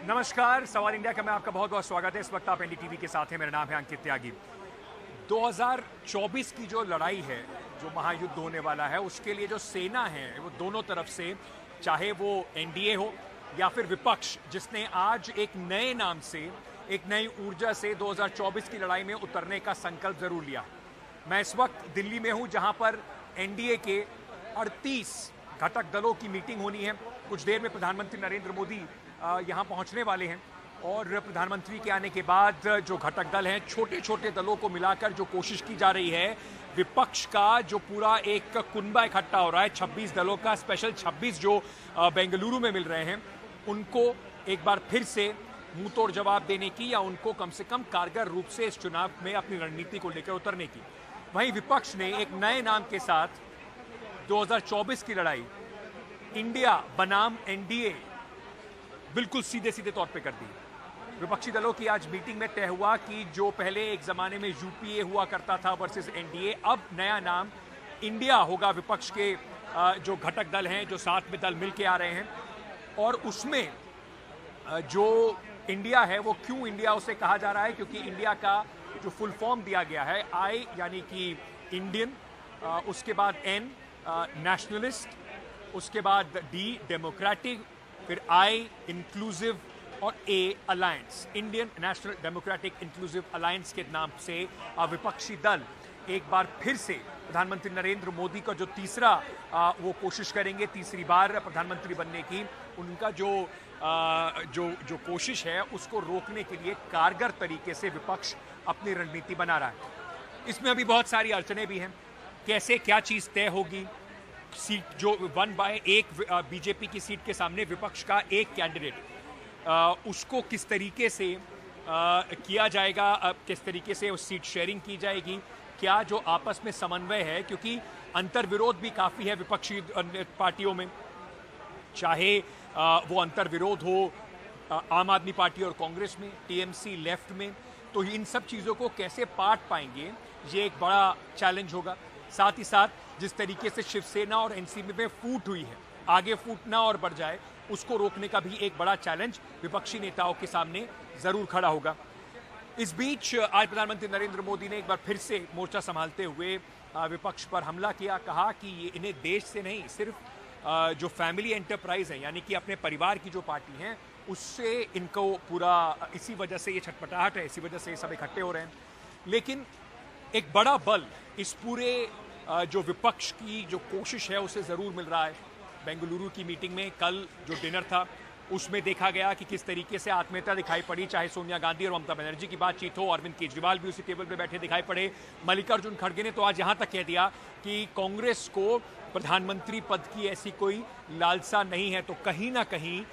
नमस्कार, सवाल इंडिया का मैं आपका बहुत बहुत स्वागत है। इस वक्त आप एनडीटीवी के साथ हैं। मेरा नाम है अंकित त्यागी। 2024 की जो लड़ाई है, जो महायुद्ध होने वाला है, उसके लिए जो सेना है वो दोनों तरफ से, चाहे वो एनडीए हो या फिर विपक्ष, जिसने आज एक नए नाम से, एक नई ऊर्जा से 2024 की लड़ाई में उतरने का संकल्प जरूर लिया। मैं इस वक्त दिल्ली में हूं, जहां पर एनडीए के 38 घटक दलों की मीटिंग होनी है। कुछ देर में प्रधानमंत्री नरेंद्र मोदी यहाँ पहुँचने वाले हैं और प्रधानमंत्री के आने के बाद जो घटक दल हैं, छोटे छोटे दलों को मिलाकर जो कोशिश की जा रही है, विपक्ष का जो पूरा एक कुनबा इकट्ठा हो रहा है, 26 दलों का, स्पेशल 26 जो बेंगलुरु में मिल रहे हैं, उनको एक बार फिर से मुंह तोड़ जवाब देने की, या उनको कम से कम कारगर रूप से इस चुनाव में अपनी रणनीति को लेकर उतरने की। वहीं विपक्ष ने एक नए नाम के साथ 2024 की लड़ाई इंडिया बनाम एनडीए बिल्कुल सीधे सीधे तौर पे कर दी। विपक्षी दलों की आज मीटिंग में तय हुआ कि जो पहले एक जमाने में यूपीए हुआ करता था वर्सेस एनडीए, अब नया नाम इंडिया होगा। विपक्ष के जो घटक दल हैं, जो साथ में दल मिलके आ रहे हैं, और उसमें जो इंडिया है वो क्यों इंडिया उसे कहा जा रहा है, क्योंकि इंडिया का जो फुल फॉर्म दिया गया है, आई यानी कि इंडियन, उसके बाद एन नेशनलिस्ट, उसके बाद डी डेमोक्रेटिक, फिर आई इंक्लूसिव और A alliance, Indian National Democratic Inclusive Alliance के नाम से विपक्षी दल एक बार फिर से प्रधानमंत्री नरेंद्र मोदी का जो तीसरा वो कोशिश करेंगे, तीसरी बार प्रधानमंत्री बनने की, उनका जो कोशिश है उसको रोकने के लिए कारगर तरीके से विपक्ष अपनी रणनीति बना रहा है। इसमें अभी बहुत सारी अड़चनें भी हैं। कैसे क्या चीज़ तय होगी, सीट जो 1/1 बीजेपी की सीट के सामने विपक्ष का एक कैंडिडेट, उसको किस तरीके से किया जाएगा, किस तरीके से उस सीट शेयरिंग की जाएगी, क्या जो आपस में समन्वय है, क्योंकि अंतर्विरोध भी काफ़ी है विपक्षी पार्टियों में, चाहे वो अंतर्विरोध हो आम आदमी पार्टी और कांग्रेस में, टीएमसी लेफ्ट में, तो इन सब चीज़ों को कैसे पाट पाएंगे, ये एक बड़ा चैलेंज होगा। साथ ही साथ जिस तरीके से शिवसेना और एनसीपी में फूट हुई है, आगे फूट ना और बढ़ जाए, उसको रोकने का भी एक बड़ा चैलेंज विपक्षी नेताओं के सामने जरूर खड़ा होगा। इस बीच आज प्रधानमंत्री नरेंद्र मोदी ने एक बार फिर से मोर्चा संभालते हुए विपक्ष पर हमला किया। कहा कि ये इन्हें देश से नहीं, सिर्फ जो फैमिली एंटरप्राइज है, यानी कि अपने परिवार की जो पार्टी है, उससे इनको पूरा, इसी वजह से ये छटपटाहट है, इसी वजह से ये सब इकट्ठे हो रहे हैं। लेकिन एक बड़ा बल इस पूरे जो विपक्ष की जो कोशिश है उसे ज़रूर मिल रहा है। बेंगलुरु की मीटिंग में कल जो डिनर था, उसमें देखा गया कि किस तरीके से आत्मीयता दिखाई पड़ी, चाहे सोनिया गांधी और ममता बनर्जी की बातचीत हो, अरविंद केजरीवाल भी उसी टेबल पर बैठे दिखाई पड़े, मल्लिकार्जुन खड़गे ने तो आज यहाँ तक कह दिया कि कांग्रेस को प्रधानमंत्री पद की ऐसी कोई लालसा नहीं है। तो कहीं ना कहीं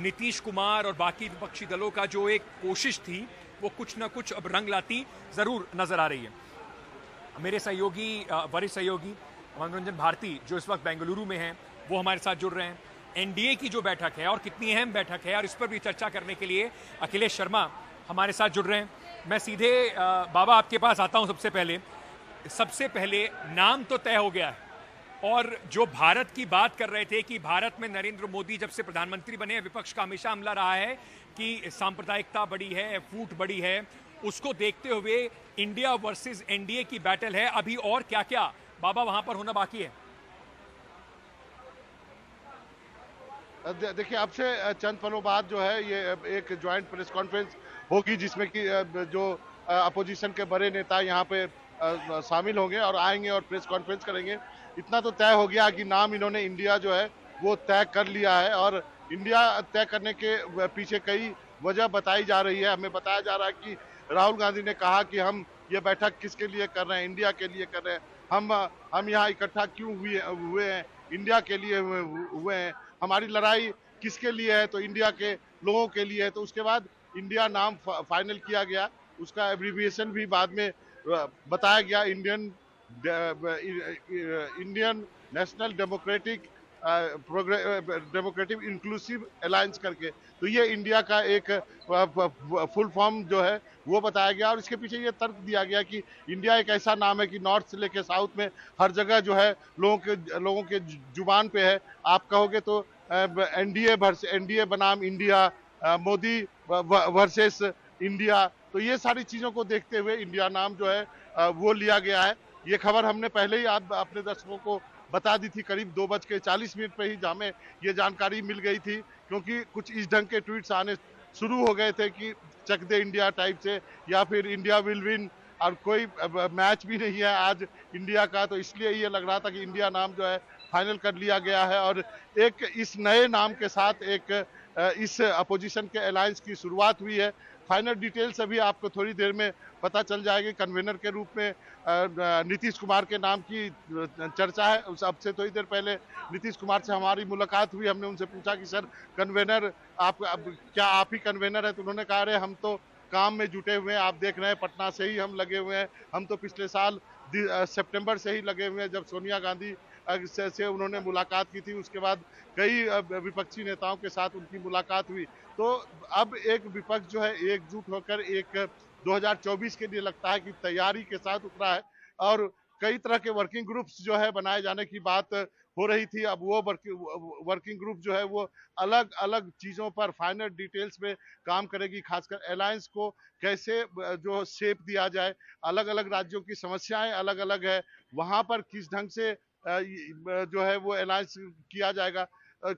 नीतीश कुमार और बाकी विपक्षी दलों का जो एक कोशिश थी, वो कुछ ना कुछ अब रंग लाती ज़रूर नज़र आ रही है। मेरे सहयोगी, वरिष्ठ सहयोगी मनोरंजन भारती, जो इस वक्त बेंगलुरु में हैं, वो हमारे साथ जुड़ रहे हैं। एनडीए की जो बैठक है और कितनी अहम बैठक है, और इस पर भी चर्चा करने के लिए अखिलेश शर्मा हमारे साथ जुड़ रहे हैं। मैं सीधे बाबा आपके पास आता हूं। सबसे पहले नाम तो तय हो गया है, और जो भारत की बात कर रहे थे कि भारत में नरेंद्र मोदी जब से प्रधानमंत्री बने, विपक्ष का हमेशा हमला रहा है कि सांप्रदायिकता बड़ी है, फूट बड़ी है, उसको देखते हुए इंडिया वर्सेस एनडीए की बैटल है। अभी और क्या क्या बाबा वहां पर होना बाकी है? देखिए, अब से चंद पलों बाद जो है ये एक ज्वाइंट प्रेस कॉन्फ्रेंस होगी, जिसमें कि जो अपोजिशन के बड़े नेता यहाँ पे शामिल होंगे और आएंगे और प्रेस कॉन्फ्रेंस करेंगे। इतना तो तय हो गया कि नाम इन्होंने इंडिया जो है वो तय कर लिया है, और इंडिया तय करने के पीछे कई वजह बताई जा रही है। हमें बताया जा रहा है कि राहुल गांधी ने कहा कि हम ये बैठक किसके लिए कर रहे हैं, इंडिया के लिए कर रहे हैं। हम यहाँ इकट्ठा क्यों हुए हैं, इंडिया के लिए हुए हैं। हमारी लड़ाई किसके लिए है, तो इंडिया के लोगों के लिए है। तो उसके बाद इंडिया नाम फाइनल किया गया, उसका एब्रीविएशन भी बाद में बताया गया, Indian National Democratic Inclusive alliance करके। तो ये इंडिया का एक फुल फॉर्म जो है वो बताया गया, और इसके पीछे ये तर्क दिया गया कि इंडिया एक ऐसा नाम है कि नॉर्थ से लेकर साउथ में हर जगह जो है लोगों के जुबान पे है। आप कहोगे तो एनडीए बनाम इंडिया, मोदी वर्सेस इंडिया, तो ये सारी चीजों को देखते हुए इंडिया नाम जो है वो लिया गया है। ये खबर हमने पहले ही आप अपने दर्शकों को बता दी थी, करीब 2:40 पे ही हमें ये जानकारी मिल गई थी, क्योंकि कुछ इस ढंग के ट्वीट्स आने शुरू हो गए थे कि चक दे इंडिया टाइप से, या फिर इंडिया विल विन, और कोई मैच भी नहीं है आज इंडिया का, तो इसलिए ये लग रहा था कि इंडिया नाम जो है फाइनल कर लिया गया है। और एक इस नए नाम के साथ एक इस अपोजिशन के अलायंस की शुरुआत हुई है। फाइनल डिटेल्स अभी आपको थोड़ी देर में पता चल जाएगी। कन्वेनर के रूप में नीतीश कुमार के नाम की चर्चा है। उस अब से थोड़ी देर पहले नीतीश कुमार से हमारी मुलाकात हुई, हमने उनसे पूछा कि सर कन्वेनर आप अब क्या आप ही कन्वेनर है? तो उन्होंने कहा अरे हम तो काम में जुटे हुए हैं, आप देख रहे हैं पटना से ही हम लगे हुए हैं, हम तो पिछले साल सितंबर से ही लगे हुए हैं, जब सोनिया गांधी से उन्होंने मुलाकात की थी, उसके बाद कई विपक्षी नेताओं के साथ उनकी मुलाकात हुई। तो अब एक विपक्ष जो है एकजुट होकर एक 2024 के लिए लगता है कि तैयारी के साथ उतरा है, और कई तरह के वर्किंग ग्रुप्स जो है बनाए जाने की बात हो रही थी। अब वो वर्किंग ग्रुप जो है वो अलग अलग चीजों पर फाइनल डिटेल्स में काम करेगी, खासकर अलायंस को कैसे जो शेप दिया जाए, अलग अलग राज्यों की समस्याएं अलग अलग है, वहां पर किस ढंग से जो है वो अलायंस किया जाएगा।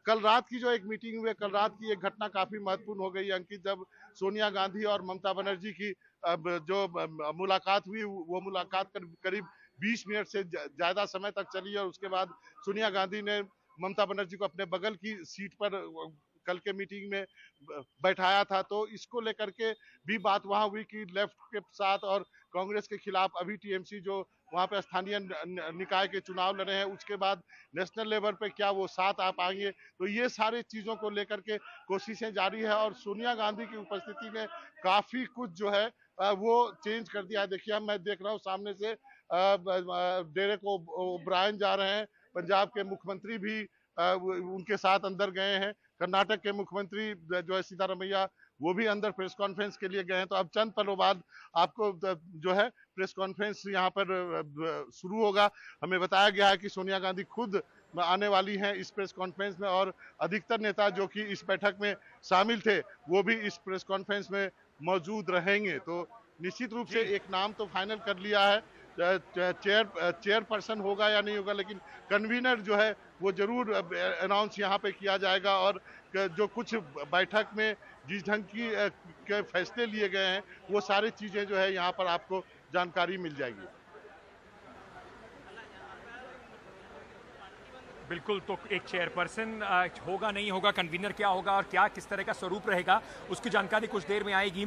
कल रात की जो एक मीटिंग हुई है, कल रात की एक घटना काफी महत्वपूर्ण हो गई अंकित, जब सोनिया गांधी और ममता बनर्जी की अब जो मुलाकात हुई, वो मुलाकात करीब 20 मिनट से ज्यादा समय तक चली, और उसके बाद सोनिया गांधी ने ममता बनर्जी को अपने बगल की सीट पर कल के मीटिंग में बैठाया था। तो इसको लेकर के भी बात वहां हुई कि लेफ्ट के साथ और कांग्रेस के खिलाफ अभी टीएमसी जो वहां पे स्थानीय निकाय के चुनाव लड़े हैं, उसके बाद नेशनल लेवल पे क्या वो साथ आ पाएंगे, तो ये सारे चीजों को लेकर के कोशिशें जारी है। और सोनिया गांधी की उपस्थिति में काफी कुछ जो है वो चेंज कर दिया है। देखिए मैं देख रहा हूँ सामने से डेरेक ओब्रायन जा रहे हैं, पंजाब के मुख्यमंत्री भी उनके साथ अंदर गए हैं, कर्नाटक के मुख्यमंत्री जो है सीतारमैया वो भी अंदर प्रेस कॉन्फ्रेंस के लिए गए हैं। तो अब चंद पलों बाद आपको जो है प्रेस कॉन्फ्रेंस यहाँ पर शुरू होगा। हमें बताया गया है कि सोनिया गांधी खुद आने वाली हैं इस प्रेस कॉन्फ्रेंस में, और अधिकतर नेता जो कि इस बैठक में शामिल थे वो भी इस प्रेस कॉन्फ्रेंस में मौजूद रहेंगे। तो निश्चित रूप से एक नाम तो फाइनल कर लिया है, चेयरपर्सन होगा या नहीं होगा, लेकिन कन्वीनर जो है वो जरूर अनाउंस यहाँ पे किया जाएगा। और जो कुछ बैठक में जिस ढंग की के फैसले लिए गए हैं, वो सारी चीजें जो है यहाँ पर आपको जानकारी मिल जाएगी। बिल्कुल, तो एक चेयरपर्सन होगा नहीं होगा, कन्वीनर क्या होगा और क्या किस तरह का स्वरूप रहेगा, उसकी जानकारी कुछ देर में आएगी।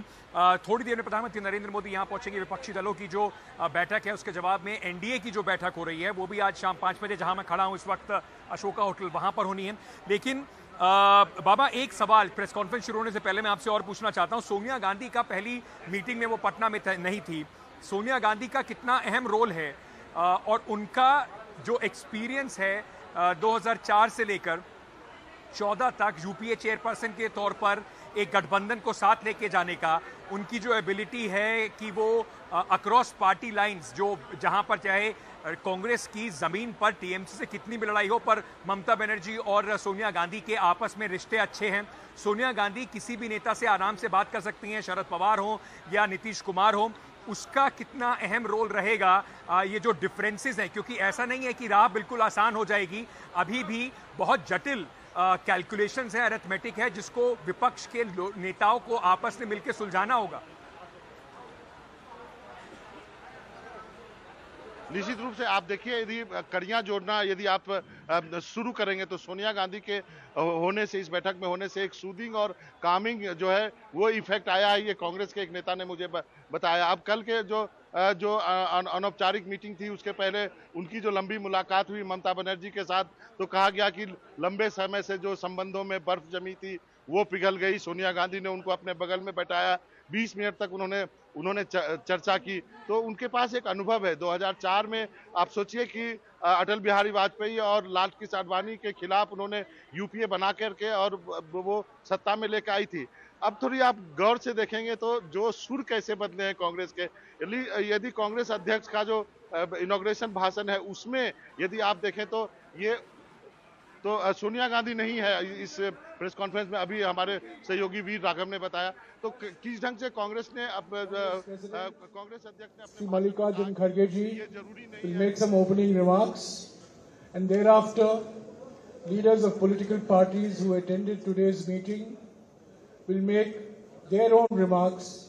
थोड़ी देर में प्रधानमंत्री नरेंद्र मोदी यहाँ पहुंचेंगे। विपक्षी दलों की जो बैठक है उसके जवाब में एनडीए की जो बैठक हो रही है वो भी आज शाम 5 बजे, जहां मैं खड़ा हूं इस वक्त अशोका होटल, वहां पर होनी है। लेकिन बाबा एक सवाल प्रेस कॉन्फ्रेंस शुरू होने से पहले मैं आपसे और पूछना चाहता हूं। सोनिया गांधी का पहली मीटिंग में वो पटना में नहीं थी, सोनिया गांधी का कितना अहम रोल है और उनका जो एक्सपीरियंस है 2004 से लेकर 14 तक यूपीए चेयरपर्सन के तौर पर एक गठबंधन को साथ लेके जाने का, उनकी जो एबिलिटी है कि वो अक्रॉस पार्टी लाइंस, जो जहां पर चाहे कांग्रेस की जमीन पर टीएमसी से कितनी भी लड़ाई हो, पर ममता बनर्जी और सोनिया गांधी के आपस में रिश्ते अच्छे हैं। सोनिया गांधी किसी भी नेता से आराम से बात कर सकती हैं, शरद पवार हो या नीतीश कुमार हो। उसका कितना अहम रोल रहेगा ये जो डिफरेंसेस हैं, क्योंकि ऐसा नहीं है कि राह बिल्कुल आसान हो जाएगी, अभी भी बहुत जटिल कैलकुलेशंस है, अरिथमेटिक है, जिसको विपक्ष के नेताओं को आपस में मिलकर सुलझाना होगा। निश्चित रूप से आप देखिए, यदि कड़ियां जोड़ना यदि आप शुरू करेंगे तो सोनिया गांधी के होने से, इस बैठक में होने से एक सूदिंग और कामिंग जो है वो इफेक्ट आया है, ये कांग्रेस के एक नेता ने मुझे बताया। अब कल के जो अनौपचारिक मीटिंग थी उसके पहले उनकी जो लंबी मुलाकात हुई ममता बनर्जी के साथ, तो कहा गया कि लंबे समय से जो संबंधों में बर्फ जमी थी वो पिघल गई। सोनिया गांधी ने उनको अपने बगल में बैठाया, 20 मिनट तक उन्होंने चर्चा की। तो उनके पास एक अनुभव है। 2004 में आप सोचिए कि अटल बिहारी वाजपेयी और लाल कृष्ण आडवाणी के खिलाफ उन्होंने यूपीए बना करके और वो सत्ता में लेकर आई थी। अब थोड़ी आप गौर से देखेंगे तो जो सुर कैसे बदले हैं कांग्रेस के, यदि कांग्रेस अध्यक्ष का जो इनॉग्रेशन भाषण है उसमें यदि आप देखें तो ये तो सोनिया गांधी नहीं है इस प्रेस कॉन्फ्रेंस में, अभी हमारे सहयोगी वीर राघव ने बताया। तो किस ढंग से कांग्रेस ने कांग्रेस अध्यक्ष ने अपने Mallikarjun Kharge ji ये जरूरी नहीं will है make some opening remarks, and thereafter leaders of political parties who attended today's meeting will make their own remarks.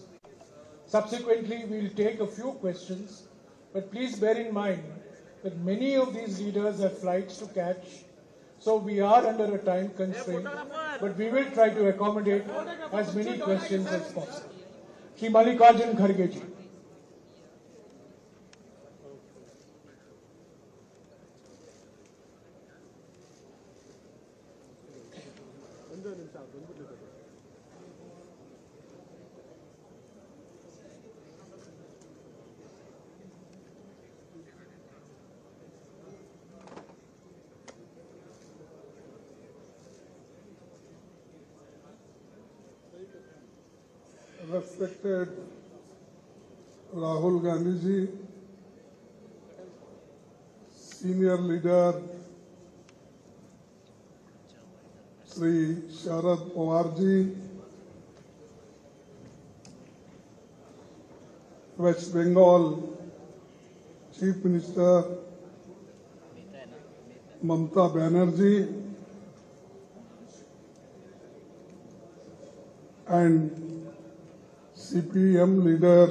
Subsequently, we will take a few questions, but please bear in mind that many of these leaders have flights to catch, so we are under a time constraint, but we will try to accommodate as many questions as possible. Shri Mallikarjun Kharge ji. Respected Rahul Gandhi ji, senior leader Sri Sharad Pawar ji, West Bengal Chief Minister Mamata Banerjee, and CPM leader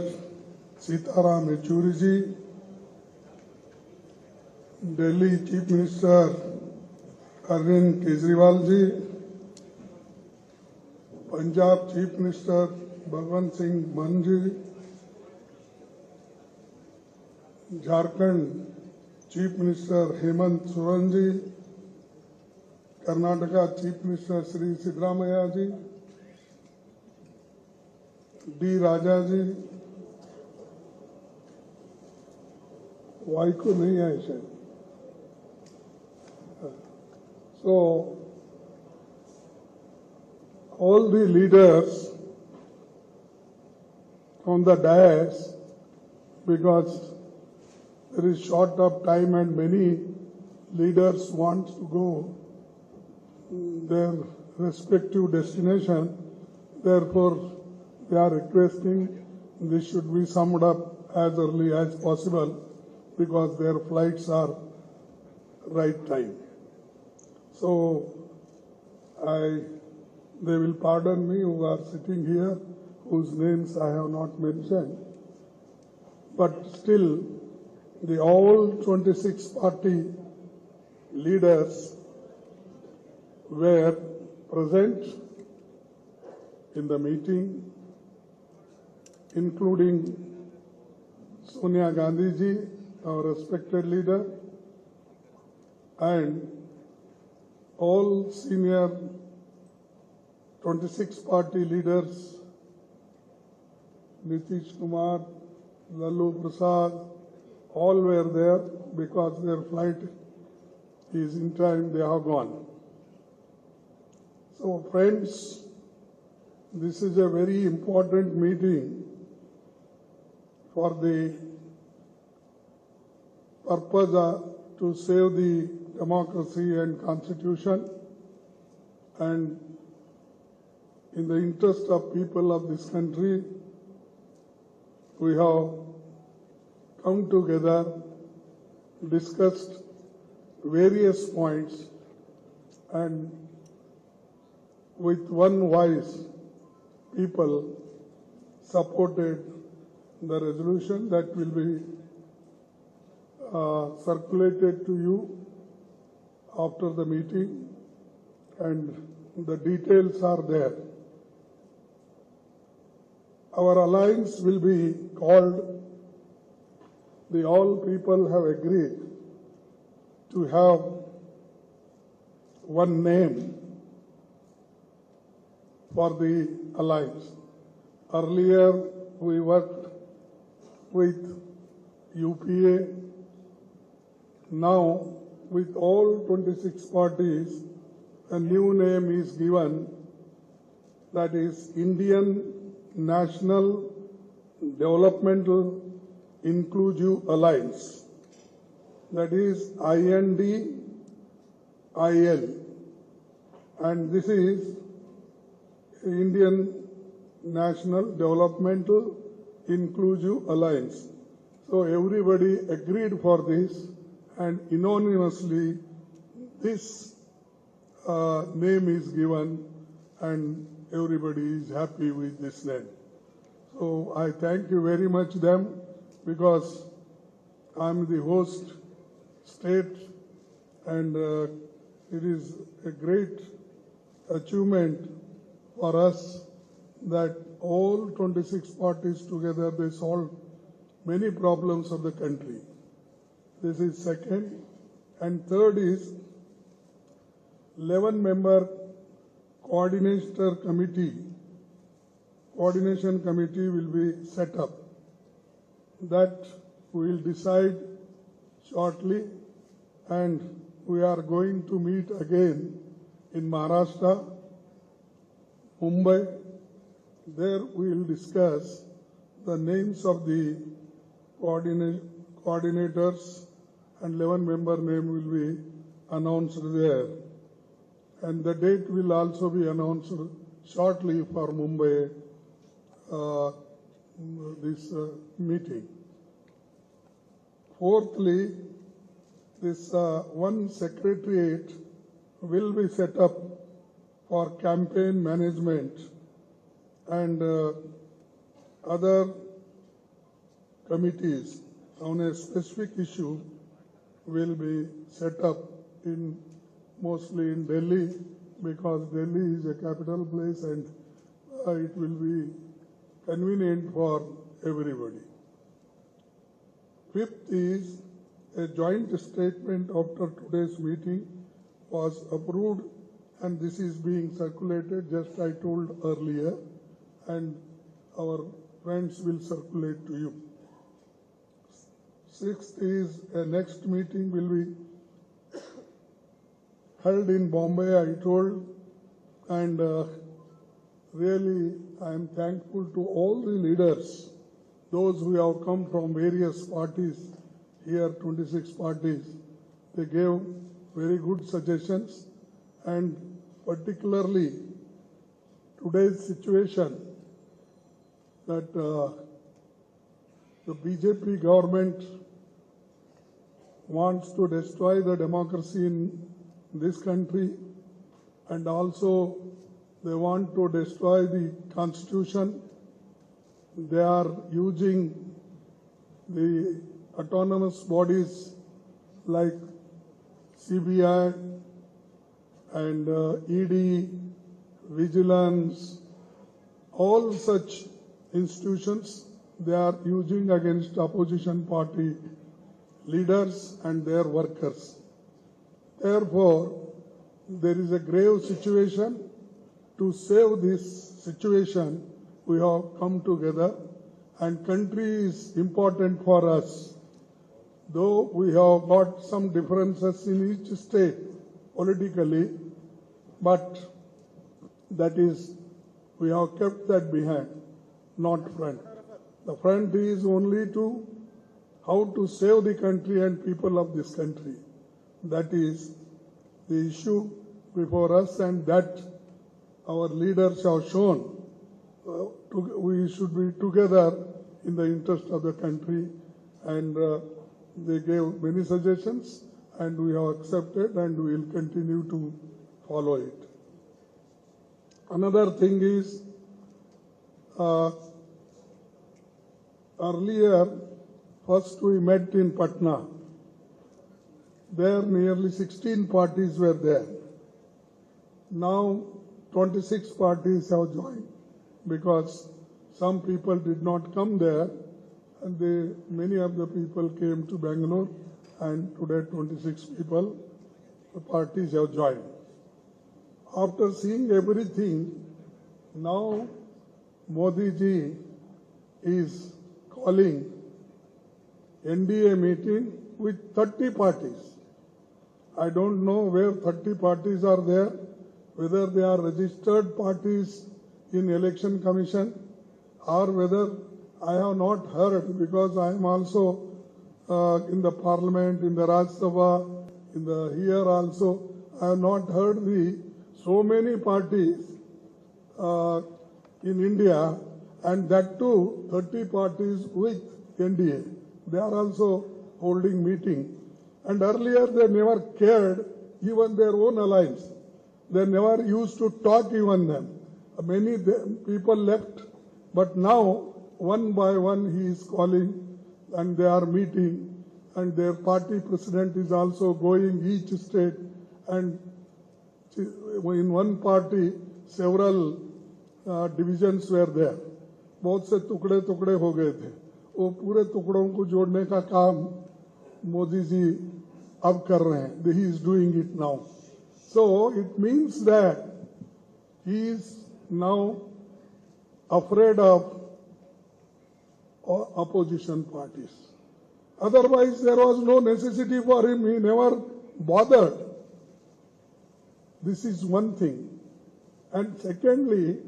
Sitaram Yechuri ji, Delhi Chief Minister Arvind Kejriwal ji, Punjab Chief Minister Bhagwant Singh Mann ji, Jharkhand Chief Minister Hemant Soren ji, Karnataka Chief Minister Sri Siddaramaiah ji, D. Raja ji, Y को नहीं आए शायद। So all the leaders on the dais, because there is short of time and many leaders want to go their respective destination, therefore they are requesting this should be summed up as early as possible because their flights are right time. So they will pardon me who are sitting here, whose names I have not mentioned. But still, the all 26 party leaders were present in the meeting, including Sonia Gandhi ji, our respected leader, and all senior 26 party leaders, Nitish Kumar, Lalu Prasad, all were there because their flight is in time, they have gone. So friends, this is a very important meeting for the purpose to save the democracy and constitution, and in the interest of people of this country, we have come together, discussed various points, and with one voice, people supported the resolution that will be circulated to you after the meeting, and the details are there. Our alliance will be called, the all people have agreed to have one name for the alliance. Earlier we worked with UPA. Now with all 26 parties, a new name is given, that is Indian National Developmental Inclusive Alliance, that is IND and this is Indian National Developmental Inclusive Alliance. So everybody agreed for this, and unanimously this name is given, and everybody is happy with this name. So I thank you very much them, because I'm the host state, and it is a great achievement for us that all 26 parties together, they solved many problems of the country. This is second. And third is 11-member coordination committee will be set up. That we will decide shortly, and we are going to meet again in Maharashtra, Mumbai. There we will discuss the names of the coordinators, and 11-member name will be announced there. And the date will also be announced shortly for Mumbai, this meeting. Fourthly, this one secretariat will be set up for campaign management, and other committees on a specific issue will be set up mostly in Delhi, because Delhi is a capital place and it will be convenient for everybody. Fifth is a joint statement after today's meeting was approved, and this is being circulated, just I told earlier, and our friends will circulate to you. Sixth is a next meeting will be held in Bombay, I told, and really I am thankful to all the leaders, those who have come from various parties, here 26 parties. They gave very good suggestions, and particularly today's situation that the BJP government wants to destroy the democracy in this country, and also they want to destroy the constitution. They are using the autonomous bodies like CBI and ED, vigilance, all such institutions they are using against opposition party leaders and their workers. Therefore, there is a grave situation. To save this situation, we have come together, and country is important for us. Though we have got some differences in each state politically, but that is, we have kept that behind, not front. The front is only to how to save the country and people of this country. That is the issue before us, and that our leaders have shown. We should be together in the interest of the country, and they gave many suggestions, and we have accepted, and we will continue to follow it. Another thing is, earlier, first we met in Patna. There nearly 16 parties were there. Now 26 parties have joined, because some people did not come there, and many of the people came to Bangalore, and today 26 people, the parties have joined. After seeing everything, now Modi ji is calling NDA meeting with 30 parties. I don't know where 30 parties are there, whether they are registered parties in Election Commission, or whether I have not heard, because I am also in the Parliament, in the Rajya Sabha, here also. I have not heard so many parties in India, and that too 30 parties with NDA. They are also holding meeting. And earlier they never cared even their own alliance. They never used to talk even them. Many people left, but now one by one he is calling and they are meeting, and their party president is also going each state, and in one party several divisions were there. बहुत से टुकड़े टुकड़े हो गए थे. वो पूरे टुकड़ों को जोड़ने का काम मोदी जी अब कर रहे हैं. He is doing it now. So it means that he is now afraid of opposition parties. Otherwise, there was no necessity for him. He never bothered. This is one thing. And secondly,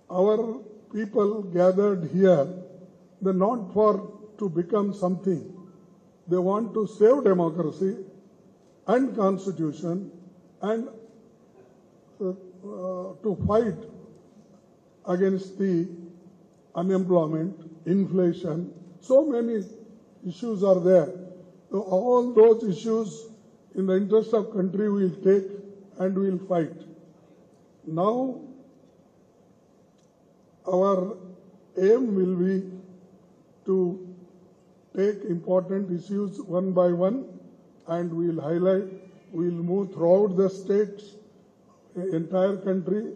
our people gathered here, they're not for to become something. They want to save democracy and constitution and to fight against the unemployment, inflation. So many issues are there. So all those issues in the interest of country we will take and we will fight. Now our aim will be to take important issues one by one and we will highlight, we will move throughout the states, entire country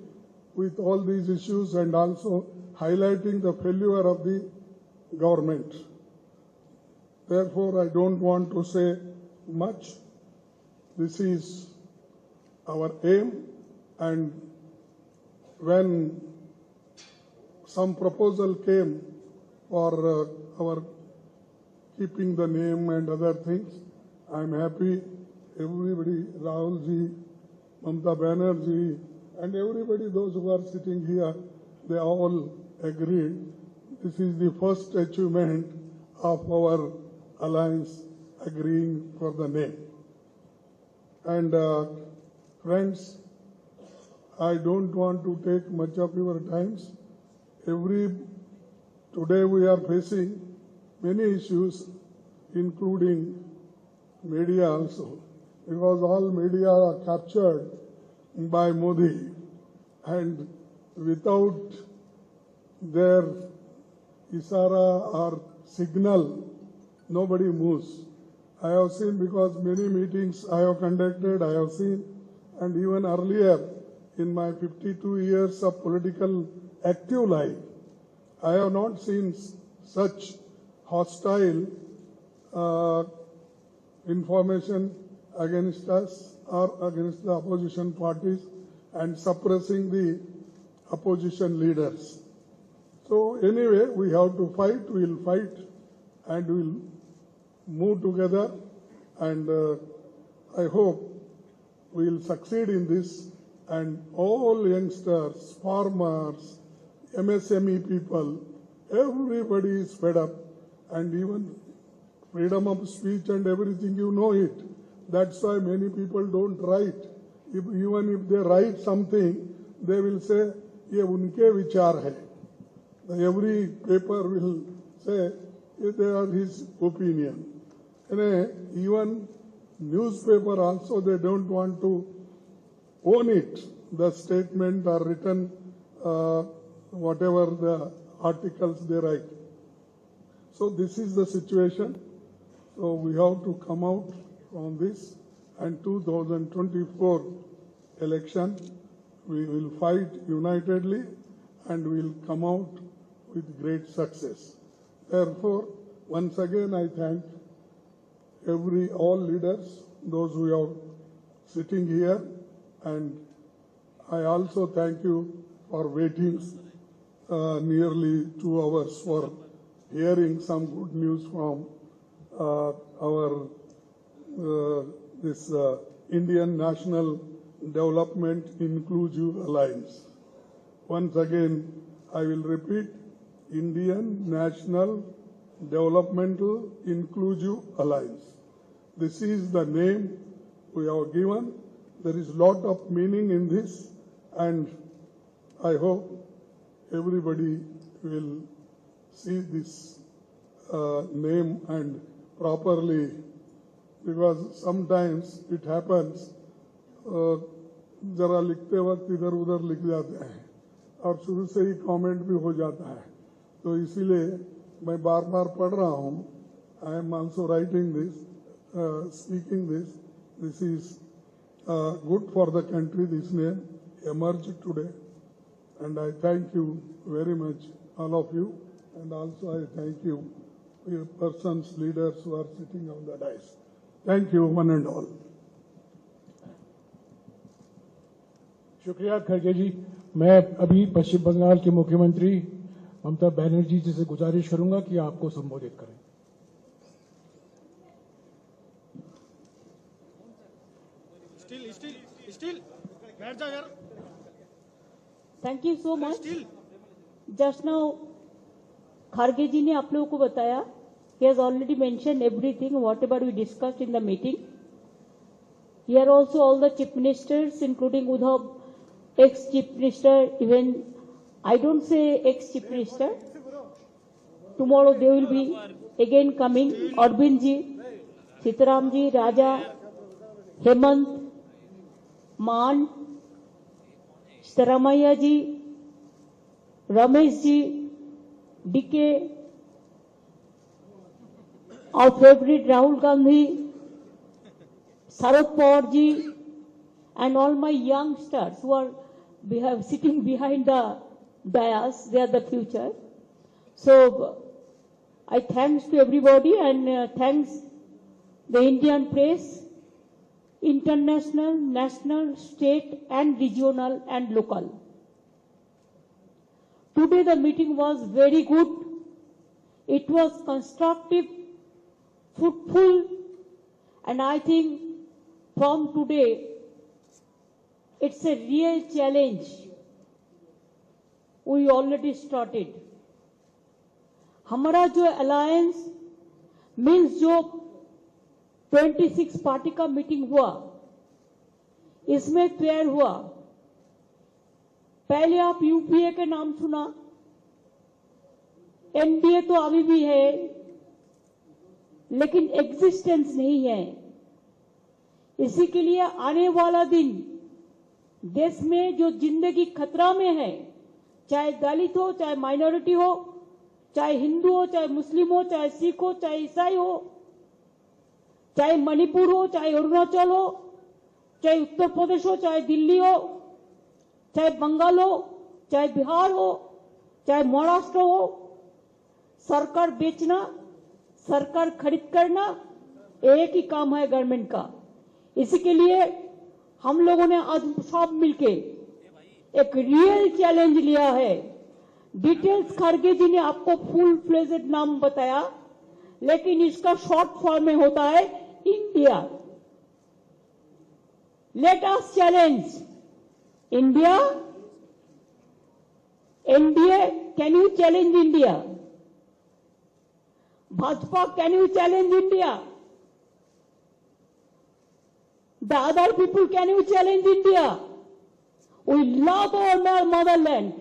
with all these issues and also highlighting the failure of the government. Therefore, I don't want to say much. This is our aim, and when some proposal came for our keeping the name and other things, I'm happy. Everybody, Rahul ji, Mamata Banerjee, and everybody, those who are sitting here, they all agreed. This is the first achievement of our alliance agreeing for the name. And friends, I don't want to take much of your times. Today we are facing many issues, including media also, because all media are captured by Modi, and without their isara or signal, nobody moves. I have seen, because many meetings I have conducted, I have seen, and even earlier in my 52 years of political active life, I have not seen such hostile information against us or against the opposition parties and suppressing the opposition leaders. So anyway, we have to fight, we will fight and we will move together, and I hope we will succeed in this, and all youngsters, farmers, MSME people, everybody is fed up, and even freedom of speech and everything, you know it. That's why many people don't write. Even if they write something, they will say, ye unke vichar hai. Every paper will say, they are his opinion. And even newspaper also, they don't want to own it, the statement or written, whatever the articles they write. So this is the situation. So we have to come out from this, and 2024 election, we will fight unitedly and we will come out with great success. Therefore, once again I thank all leaders, those who are sitting here, and I also thank you for waiting nearly 2 hours for hearing some good news from our Indian National Development Inclusive Alliance. Once again, I will repeat, Indian National Developmental Inclusive Alliance. This is the name we have given. There is lot of meaning in this, and I hope everybody will see this name and properly, because sometimes it happens जरा लिखते वक्त इधर उधर लिख जाते हैं और शुरू से ही कमेंट भी हो जाता है, तो इसीलिए मैं बार बार पढ़ रहा हूं. I am also writing this, speaking this is good for the country. This name emerged today, and I thank you very much, all of you, and also I thank you, your persons, leaders who are sitting on the dais. Thank you, one and all. शुक्रिया खड़गे जी. मैं अभी पश्चिम बंगाल के मुख्यमंत्री ममता बनर्जी जी से गुजारिश करूंगा कि आपको संबोधित करें. Still, बैठ जा यार. Thank you so much. Just now Kharge ji ने आप लोगों को बताया, he has already mentioned everything whatever we discussed in the meeting. Here also all the chief ministers, including Uddhav, ex-chief minister, even I don't say ex-chief minister. Tomorrow they will be again coming. Arvind ji, Sitaram ji, Raja, Hemant, Mann, Staramaya ji, Ramesh ji, DK, our favorite Rahul Gandhi, Sharad Pawar ji, and all my youngsters who are sitting behind the dais. They are the future. So I thanks to everybody, and thanks the Indian press, international, national, state and regional and local. Today the meeting was very good. It was constructive, fruitful, and I think from today it's a real challenge. We already started. हमारा जो alliance means जो 26 party का meeting हुआ, इसमें fair हुआ. पहले आप UPA के नाम सुना, एनडीए तो अभी भी है लेकिन एग्जिस्टेंस नहीं है. इसी के लिए आने वाला दिन देश में जो जिंदगी खतरा में है, चाहे दलित हो, चाहे माइनॉरिटी हो, चाहे हिंदू हो, चाहे मुस्लिम हो, चाहे सिख हो, चाहे ईसाई हो, चाहे मणिपुर हो, चाहे अरुणाचल हो, चाहे उत्तर प्रदेश हो, चाहे दिल्ली हो, चाहे बंगाल हो, चाहे बिहार हो, चाहे महाराष्ट्र हो, सरकार बेचना, सरकार खरीद करना एक ही काम है गवर्नमेंट का. इसी के लिए हम लोगों ने आज सब मिलके एक रियल चैलेंज लिया है. डिटेल्स खड़गे जी ने आपको फुल फ्लेजेड नाम बताया, लेकिन इसका शॉर्ट फॉर्म में होता है India. Let us challenge India. NDA, can you challenge India? Bhajpa, can you challenge India? The other people, can you challenge India? We love our motherland.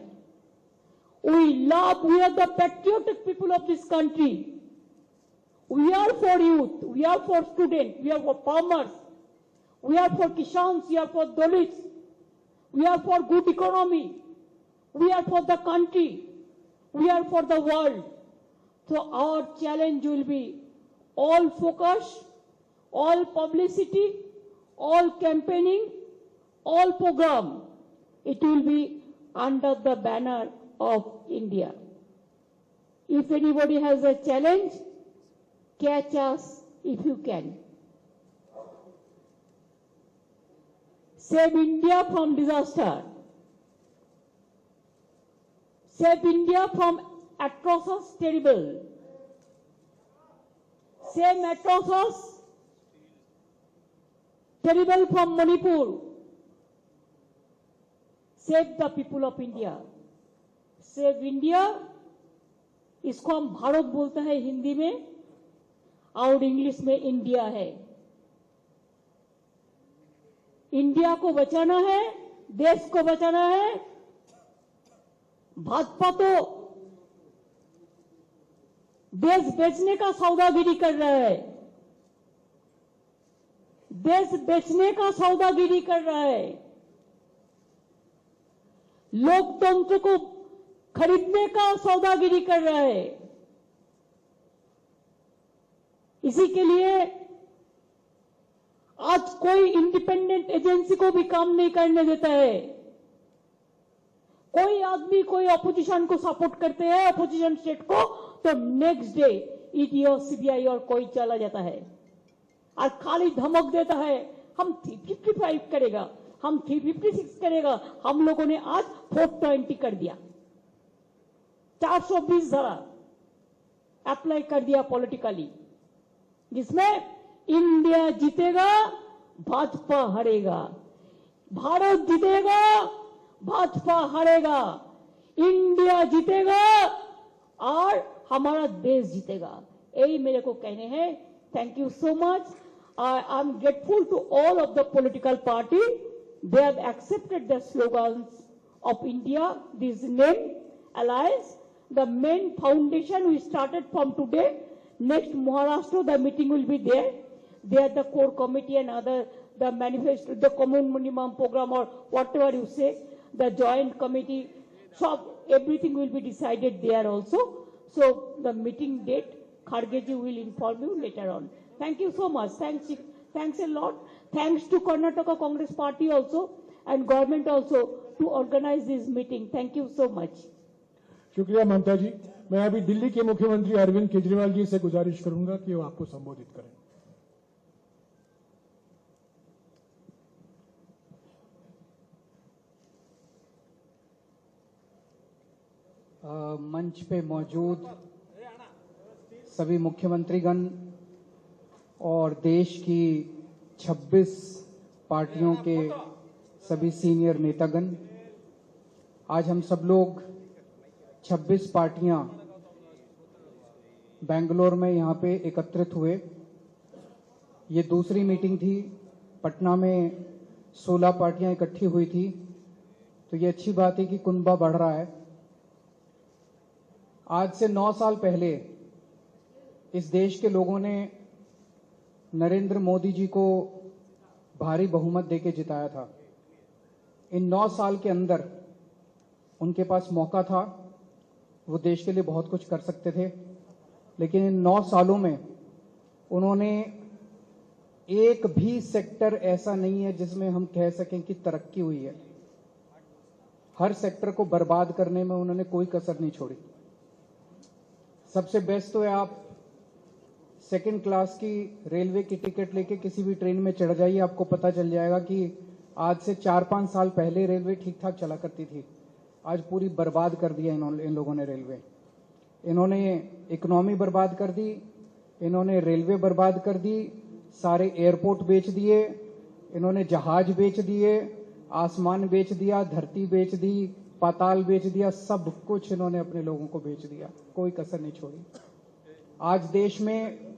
We are the patriotic people of this country. We are for youth, we are for students, we are for farmers, we are for Kishans, we are for Dalits, we are for good economy, we are for the country, we are for the world. So our challenge will be all focus, all publicity, all campaigning, all program. It will be under the banner of India. If anybody has a challenge, catch us if you can. Save India from disaster. Save India from atrocious terrible. Save atrocious terrible from Manipur. Save the people of India. Save India, इसको हम भारत बोलते हैं हिंदी में और English में India है. India को बचाना है, देश को बचाना है। भाजपा तो देश बेचने का सौदागिरी कर रहा है, देश बेचने का सौदागिरी कर रहा है, लोकतंत्र को खरीदने का सौदागिरी कर रहा है। इसी के लिए आज कोई इंडिपेंडेंट एजेंसी को भी काम नहीं करने देता है। कोई आदमी कोई अपोजिशन को सपोर्ट करते हैं, अपोजिशन स्टेट को, तो नेक्स्ट डे ईडी और सीबीआई और कोई चला जाता है और खाली धमक देता है हम 355 करेगा, हम 356 करेगा। हम लोगों ने आज 420 कर दिया, 420 धारा अप्लाई कर दिया पॉलिटिकली, जिसमें इंडिया जीतेगा, भाजपा हारेगा, भारत जीतेगा, भाजपा हारेगा, इंडिया जीतेगा और हमारा देश जीतेगा। यही मेरे को कहने हैं। Thank you so much. I am grateful to all of the political party. They have accepted the slogans of India, this name, alliance. The main foundation we started from today. Next Maharashtra, the meeting will be there. There the core committee and other, the manifesto, the common minimum program or whatever you say, the joint committee, so everything will be decided there also. So the meeting date, Khargeji will inform you later on. Thank you so much. Thanks a lot. Thanks to Karnataka Congress Party also and government also to organize this meeting. Thank you so much. शुक्रिया ममता जी। मैं अभी दिल्ली के मुख्यमंत्री अरविंद केजरीवाल जी से गुजारिश करूंगा कि वो आपको संबोधित करें। मंच पे मौजूद सभी मुख्यमंत्रीगण और देश की 26 पार्टियों के सभी सीनियर नेतागण, आज हम सब लोग 26 पार्टियां बेंगलोर में यहां पे एकत्रित हुए। ये दूसरी मीटिंग थी। पटना में 16 पार्टियां इकट्ठी हुई थी, तो ये अच्छी बात है कि कुनबा बढ़ रहा है। आज से 9 साल पहले इस देश के लोगों ने नरेंद्र मोदी जी को भारी बहुमत देके जिताया था। इन 9 साल के अंदर उनके पास मौका था, वो देश के लिए बहुत कुछ कर सकते थे, लेकिन इन 9 सालों में उन्होंने एक भी सेक्टर ऐसा नहीं है जिसमें हम कह सकें कि तरक्की हुई है। हर सेक्टर को बर्बाद करने में उन्होंने कोई कसर नहीं छोड़ी। सबसे बेस्ट तो है आप सेकंड क्लास की रेलवे की टिकट लेके किसी भी ट्रेन में चढ़ जाइए, आपको पता चल जाएगा कि आज से 4-5 साल पहले रेलवे ठीक ठाक चला करती थी। आज पूरी बर्बाद कर दिया इन लोगों ने रेलवे। इन्होंने इकोनॉमी बर्बाद कर दी, इन्होंने रेलवे बर्बाद कर दी, सारे एयरपोर्ट बेच दिए, इन्होंने जहाज बेच दिए, आसमान बेच दिया, धरती बेच दी, पाताल बेच दिया, सब कुछ इन्होंने अपने लोगों को बेच दिया, कोई कसर नहीं छोड़ी। आज देश में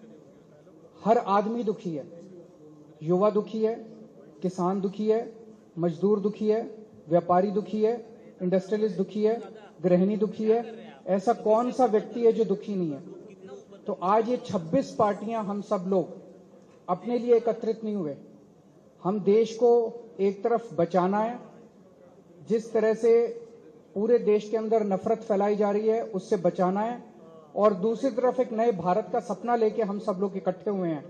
हर आदमी दुखी है, युवा दुखी है, किसान दुखी है, मजदूर दुखी है, व्यापारी दुखी है, इंडस्ट्रियलिस्ट दुखी है, गृहिणी दुखी है। ऐसा कौन सा व्यक्ति है जो दुखी नहीं है? तो आज ये 26 पार्टियां हम सब लोग अपने लिए एकत्रित नहीं हुए। हम देश को एक तरफ बचाना है, जिस तरह से पूरे देश के अंदर नफरत फैलाई जा रही है उससे बचाना है, और दूसरी तरफ एक नए भारत का सपना लेके हम सब लोग इकट्ठे हुए हैं,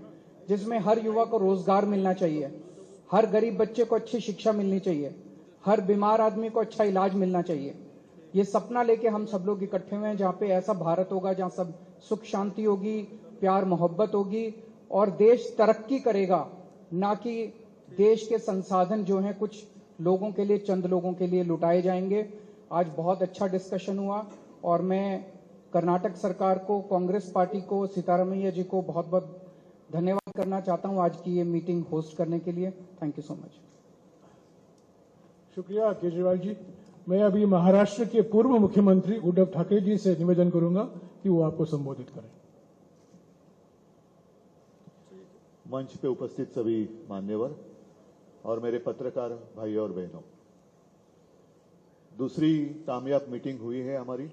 जिसमें हर युवा को रोजगार मिलना चाहिए, हर गरीब बच्चे को अच्छी शिक्षा मिलनी चाहिए, हर बीमार आदमी को अच्छा इलाज मिलना चाहिए। ये सपना लेके हम सब लोग इकट्ठे हुए हैं, जहां पे ऐसा भारत होगा जहां सब सुख शांति होगी, प्यार मोहब्बत होगी और देश तरक्की करेगा, ना कि देश के संसाधन जो हैं कुछ लोगों के लिए, चंद लोगों के लिए लुटाए जाएंगे। आज बहुत अच्छा डिस्कशन हुआ और मैं कर्नाटक सरकार को, कांग्रेस पार्टी को, सीतारामैया जी को बहुत बहुत धन्यवाद करना चाहता हूं आज की ये मीटिंग होस्ट करने के लिए। Thank you so much. शुक्रिया केजरीवाल जी। मैं अभी महाराष्ट्र के पूर्व मुख्यमंत्री उद्धव ठाकरे जी से निवेदन करूंगा कि वो आपको संबोधित करें। मंच पे उपस्थित सभी मान्यवर और मेरे पत्रकार भाइयों और बहनों, दूसरी कामयाब मीटिंग हुई है हमारी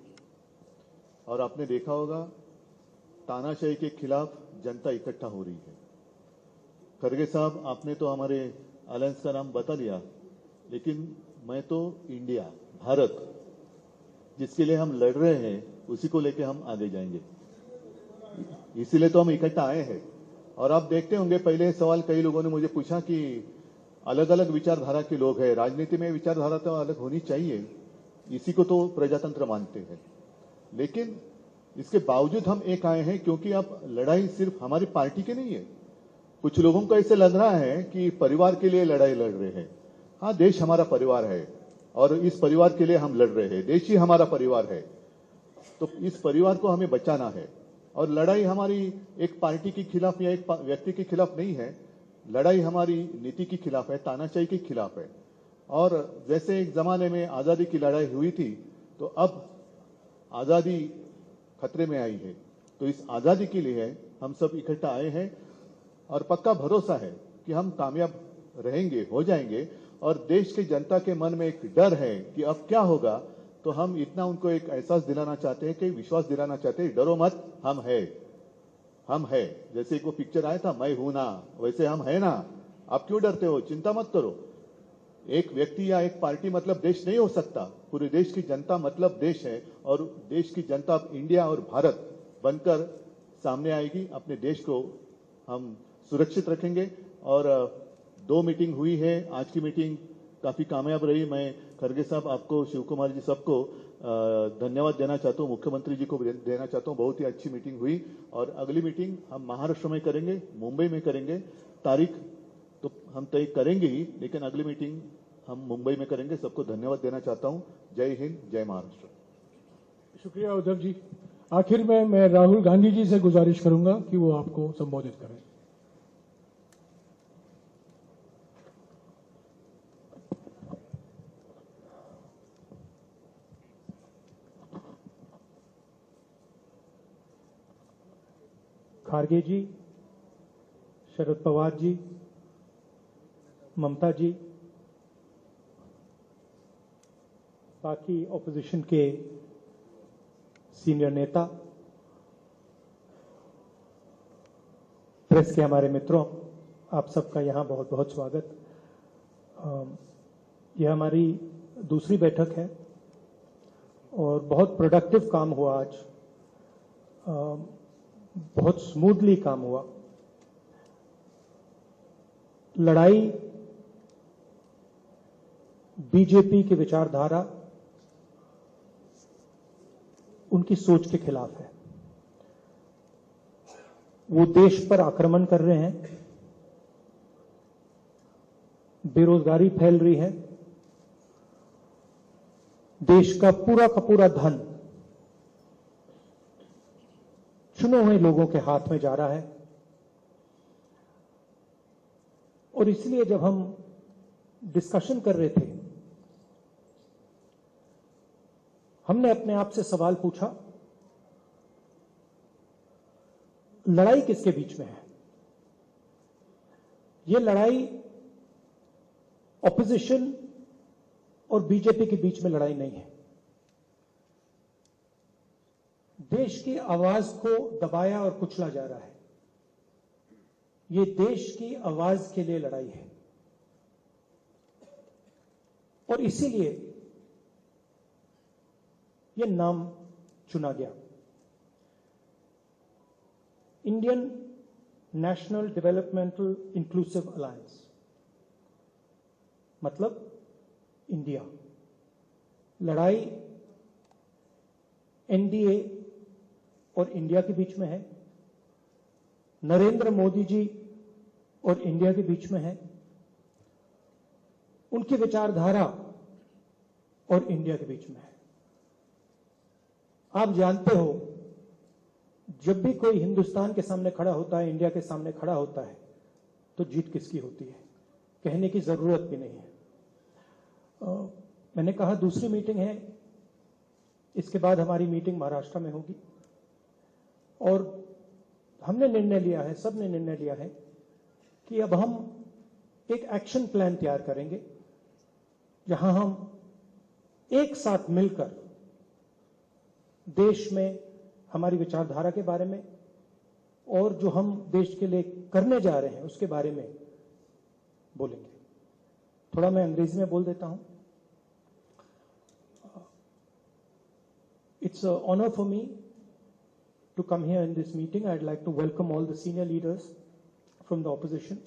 और आपने देखा होगा तानाशाही के खिलाफ जनता इकट्ठा हो रही है। खड़गे साहब, आपने तो हमारे अलायंस का नाम बता दिया, लेकिन मैं तो इंडिया, भारत, जिसके लिए हम लड़ रहे हैं, उसी को लेकर हम आगे जाएंगे। इसीलिए तो हम इकट्ठा आए हैं। और आप देखते होंगे, पहले सवाल कई लोगों ने मुझे पूछा कि अलग अलग विचारधारा के लोग हैं, राजनीति में विचारधारा तो अलग होनी चाहिए, इसी को तो प्रजातंत्र मानते हैं। लेकिन इसके बावजूद हम एक आए हैं क्योंकि अब लड़ाई सिर्फ हमारी पार्टी की नहीं है। कुछ लोगों को ऐसे लग रहा है कि परिवार के लिए लड़ाई लड़ रहे हैं। हाँ, देश हमारा परिवार है और इस परिवार के लिए हम लड़ रहे हैं। देश ही हमारा परिवार है, तो इस परिवार को हमें बचाना है। और लड़ाई हमारी एक पार्टी के खिलाफ या एक व्यक्ति के खिलाफ नहीं है, लड़ाई हमारी नीति के खिलाफ है, तानाशाही के खिलाफ है। और जैसे एक जमाने में आजादी की लड़ाई हुई थी, तो अब आजादी खतरे में आई है। तो इस आजादी के लिए हम सब इकट्ठा आए हैं और पक्का भरोसा है कि हम कामयाब रहेंगे, हो जाएंगे। और देश की जनता के मन में एक डर है कि अब क्या होगा, तो हम इतना उनको एक एहसास दिलाना चाहते हैं, कि विश्वास दिलाना चाहते हैं, डरो मत, हम है। जैसे एक वो पिक्चर आया था, मैं हूं ना, वैसे हम है ना। आप क्यों डरते हो? चिंता मत करो। एक व्यक्ति या एक पार्टी मतलब देश नहीं हो सकता, पूरे देश की जनता मतलब देश है। और देश की जनता इंडिया और भारत बनकर सामने आएगी। अपने देश को हम सुरक्षित रखेंगे। और 2 मीटिंग हुई है, आज की मीटिंग काफी कामयाब रही। मैं खड़गे साहब, आपको, शिव कुमार जी, सबको धन्यवाद देना चाहता हूँ, मुख्यमंत्री जी को देना चाहता हूँ। बहुत ही अच्छी मीटिंग हुई। और अगली मीटिंग हम महाराष्ट्र में करेंगे, मुंबई में करेंगे। तारीख तो हम तय करेंगे ही, लेकिन अगली मीटिंग हम मुंबई में करेंगे। सबको धन्यवाद देना चाहता हूँ। जय हिंद, जय महाराष्ट्र। शुक्रिया उद्धव जी। आखिर में मैं राहुल गांधी जी से गुजारिश करूंगा कि वो आपको संबोधित करें। खारगे जी, शरद पवार जी, ममता जी, बाकी ऑपोजिशन के सीनियर नेता, प्रेस के हमारे मित्रों, आप सबका यहाँ बहुत बहुत स्वागत। यह हमारी दूसरी बैठक है और बहुत प्रोडक्टिव काम हुआ आज। बहुत स्मूथली काम हुआ। लड़ाई बीजेपी की विचारधारा, उनकी सोच के खिलाफ है। वो देश पर आक्रमण कर रहे हैं, बेरोजगारी फैल रही है, देश का पूरा धन चुने हुए लोगों के हाथ में जा रहा है। और इसलिए जब हम डिस्कशन कर रहे थे, हमने अपने आप से सवाल पूछा, लड़ाई किसके बीच में है? यह लड़ाई ऑपोजिशन और बीजेपी के बीच में लड़ाई नहीं है। देश की आवाज को दबाया और कुचला जा रहा है। ये देश की आवाज के लिए लड़ाई है और इसीलिए ये नाम चुना गया, Indian national developmental inclusive alliance, मतलब इंडिया। लड़ाई एनडीए और इंडिया के बीच में है, नरेंद्र मोदी जी और इंडिया के बीच में है, उनकी विचारधारा और इंडिया के बीच में है। आप जानते हो, जब भी कोई हिंदुस्तान के सामने खड़ा होता है, इंडिया के सामने खड़ा होता है, तो जीत किसकी होती है, कहने की जरूरत भी नहीं है। मैंने कहा दूसरी मीटिंग है, इसके बाद हमारी मीटिंग महाराष्ट्र में होगी और हमने निर्णय लिया है, सबने निर्णय लिया है कि अब हम एक एक्शन प्लान तैयार करेंगे जहां हम एक साथ मिलकर देश में हमारी विचारधारा के बारे में और जो हम देश के लिए करने जा रहे हैं उसके बारे में बोलेंगे। थोड़ा मैं अंग्रेजी में बोल देता हूं। It's an honor for me to come here in this meeting. I'd like to welcome all the senior leaders from the opposition.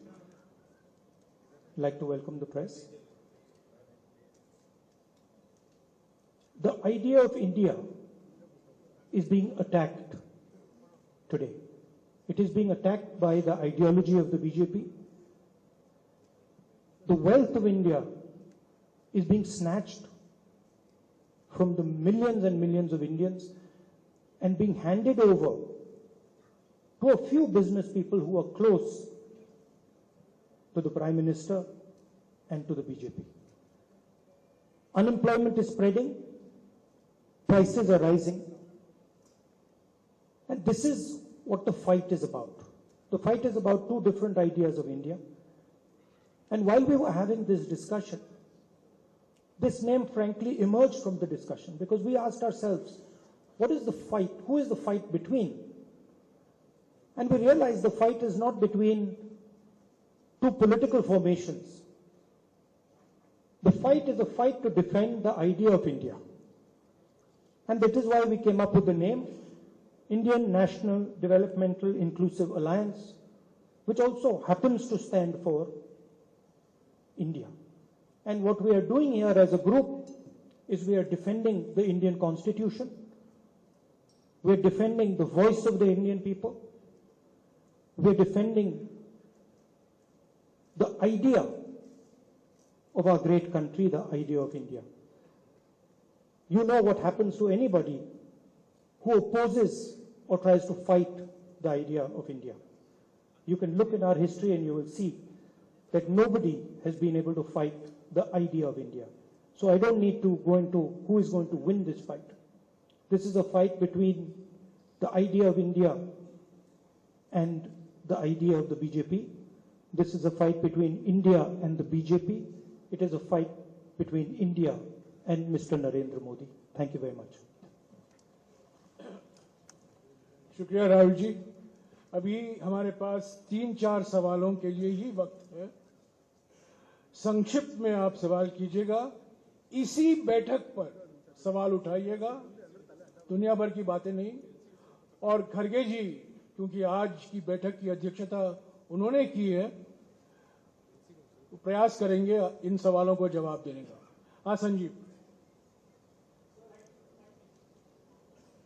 I'd like to welcome the press. The idea of India is being attacked today. It is being attacked by the ideology of the BJP. The wealth of India is being snatched from the millions and millions of Indians and being handed over to a few business people who are close to the Prime Minister and to the BJP. Unemployment is spreading, prices are rising, and this is what the fight is about. The fight is about two different ideas of India. And while we were having this discussion, this name frankly emerged from the discussion because we asked ourselves, what is the fight? Who is the fight between? And we realized the fight is not between two political formations. The fight is a fight to defend the idea of India. And that is why we came up with the name Indian National Developmental Inclusive Alliance, which also happens to stand for India. And what we are doing here as a group is we are defending the Indian Constitution. We are defending the voice of the Indian people. We are defending the idea of our great country, the idea of India. You know what happens to anybody who opposes or tries to fight the idea of India. You can look in our history and you will see that nobody has been able to fight the idea of India. So I don't need to go into who is going to win this fight. This is a fight between the idea of India and the idea of the BJP. This is a fight between India and the BJP. It is a fight between India and Mr. Narendra Modi. Thank you very much. शुक्रिया राहुल जी। अभी हमारे पास 3-4 सवालों के लिए ही वक्त है। संक्षिप्त में आप सवाल कीजिएगा, इसी बैठक पर सवाल उठाइएगा, दुनिया भर की बातें नहीं। और खरगे जी, क्योंकि आज की बैठक की अध्यक्षता उन्होंने की है, तो प्रयास करेंगे इन सवालों को जवाब देने का। हाँ संजीव,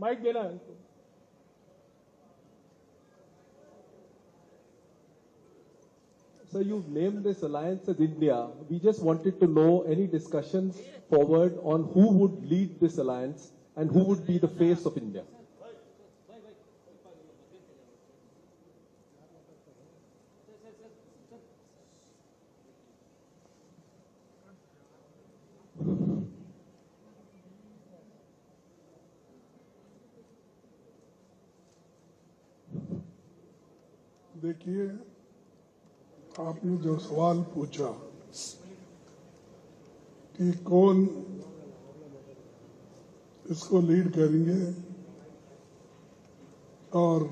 माइक देना है। So you've named this alliance as India. We just wanted to know any discussions forward on who would lead this alliance and who would be the face of India. देखिए, आपने जो सवाल पूछा कि कौन इसको लीड करेंगे और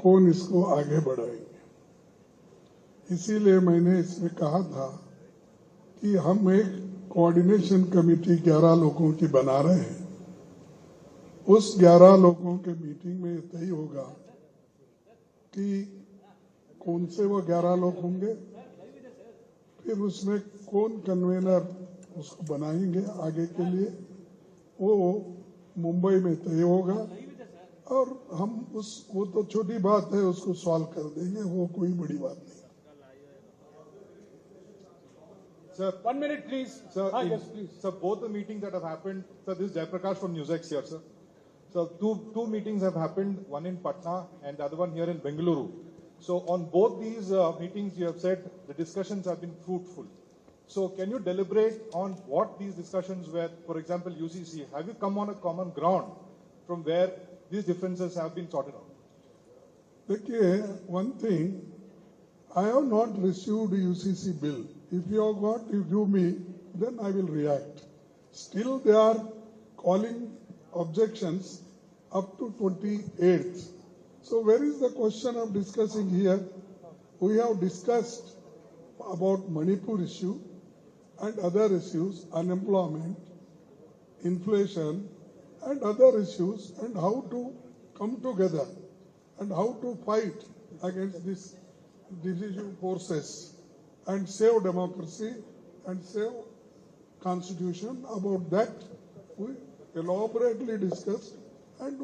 कौन इसको आगे बढ़ाएंगे, इसीलिए मैंने इसमें कहा था कि हम एक कोऑर्डिनेशन कमेटी 11 लोगों की बना रहे हैं। उस 11 लोगों के मीटिंग में तय होगा कि कौन से वो 11 लोग होंगे, फिर उसमें कौन कन्वेनर उसको बनाएंगे आगे के लिए, वो मुंबई में तय होगा और हम वो तो छोटी बात है, उसको सॉल्व कर देंगे, वो कोई बड़ी बात नहीं। Sir, 1 minute please. Sir, Yes, please. Sir, both the meetings that have happened, sir, this is Jaiprakash from NewsX here, sir. So two meetings have happened, one in Patna and the other one here in Bengaluru. So on both these meetings, you have said the discussions have been fruitful. So can you deliberate on what these discussions were? For example, UCC, have you come on a common ground from where these differences have been sorted out? देखिए, one thing, I have not received UCC bill. If you have got, you give me, then I will react. Still, they are calling objections up to 28th. So where is the question of discussing here? We have discussed about Manipur issue and other issues, unemployment, inflation, and other issues, and how to come together and how to fight against these divisive forces and save democracy and save constitution. About that, we elaborately discussed, and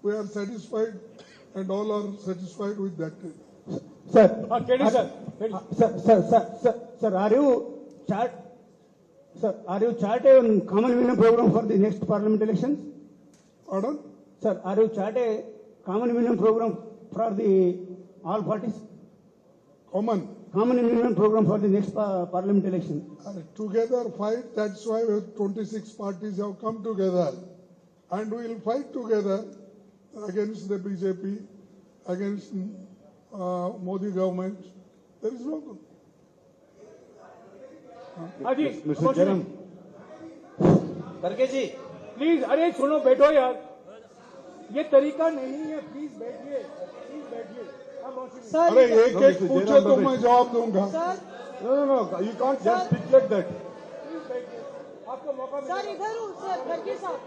we are satisfied, and all are satisfied with that. Sir, are you chart a common minimum program for the next parliament elections? Pardon? Sir, are you chart a common minimum program for the all parties? Common minimum program for the next parliament election. Together fight. That's why 26 parties have come together, and we will fight together against the BJP, against Modi government. There is no. Mr. Jaram. करके जी please, अरे सुनो बैठो यार, ये तरीका नहीं है, please बैठिए, अरे एक एक पूछो तो मैं जवाब दूंगा. No, you can't just speak like that. आपको मौका मिलेगा. सर इधर हूँ सर, खड़गे साहब.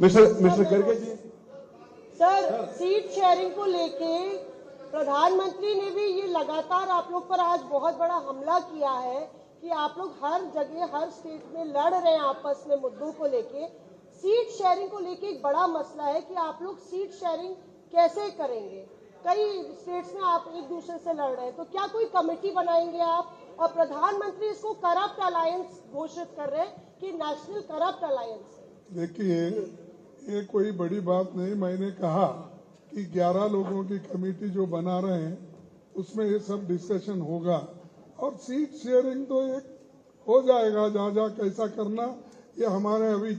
मिस्टर करके जी. सर, सीट शेयरिंग को लेके प्रधानमंत्री ने भी ये लगातार आप लोग पर आज बहुत बड़ा हमला किया है कि आप लोग हर जगह हर स्टेट में लड़ रहे हैं आपस में मुद्दों को लेके. सीट शेयरिंग को लेके एक बड़ा मसला है कि आप लोग सीट शेयरिंग कैसे करेंगे. कई स्टेट्स में आप एक दूसरे से लड़ रहे हैं, तो क्या कोई कमेटी बनाएंगे आप? और प्रधानमंत्री इसको करप्ट अलायंस घोषित कर रहे हैं कि नेशनल करप्ट अलायंस. देखिए, ये कोई बड़ी बात नहीं. मैंने कहा कि 11 लोगों की कमेटी जो बना रहे हैं उसमें ये सब डिस्कशन होगा, और सीट शेयरिंग तो एक हो जाएगा. जहाँ कैसा करना, ये हमारे अभी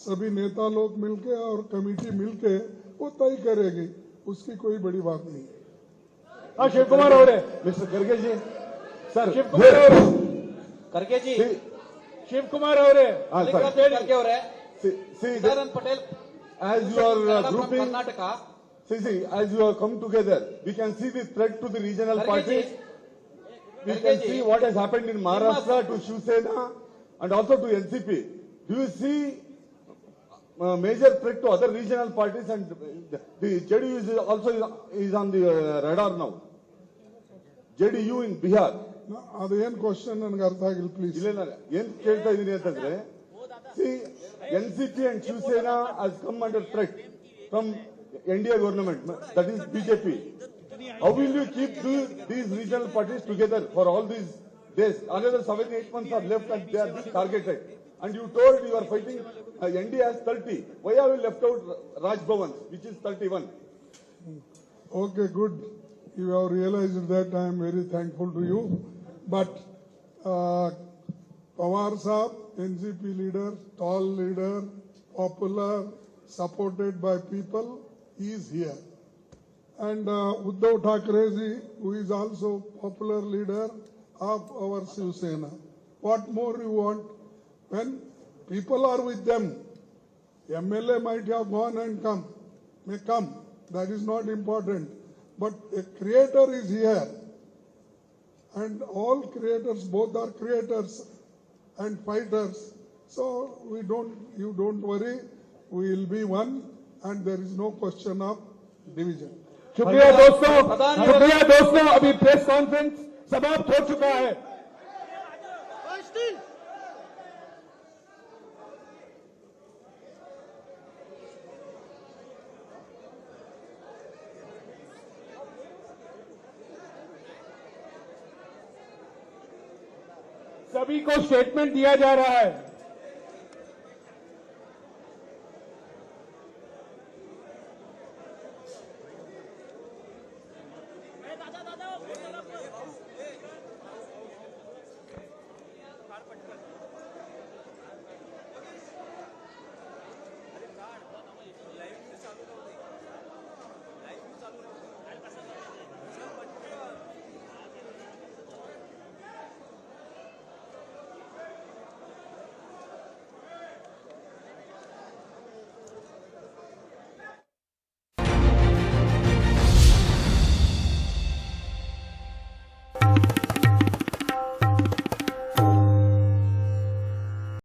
सभी नेता लोग मिलके और कमेटी मिलके वो तय करेगी. उसकी कोई बड़ी बात नहीं. शिव कुमार हो रहे. मिस्टर करके जी. सर शिव कुमार हो रहे. करके जी. शिव कुमार हो रहे. करके हो रहे. See, Patel, as you are grouping, see, as you have come together, we can see the threat to the regional parties. We can see what has happened in Maharashtra to Shiv Sena and also to NCP. Do you see major threat to other regional parties, and the JDU is also is on the radar now? JDU in Bihar. ಅದೇನ್ question ನನಗೆ ಅರ್ಥ ಆಗಿಲ್ಲ, please. ಇಲ್ಲ, ಏನ್ ಕೇಳ್ತಾ ಇದೀನಿ ಅಂತಂದ್ರೆ, see, NCP and Shiv Sena has come under threat from NDA government, that is BJP. How will you keep these regional parties together for all these days? Another 7-8 months are left and they are being targeted. And you told you are fighting, NDA has 30. Why have you left out Raj Bhavan, which is 31? Okay, good. You have realized that. I am very thankful to you. But Pawar Saab, NCP leader, tall leader, popular, supported by people, he is here. And Uddhav Thackeray, who is also popular leader of our Shiv Sena. What more you want? When people are with them, MLA might have gone and may come. That is not important. But a creator is here. And all creators, both are creators and fighters. So you don't worry. We will be one, and there is no question of division. शुक्रिया दोस्तों, अभी press conference समाप्त हो चुका है. सभी को statement दिया जा रहा है.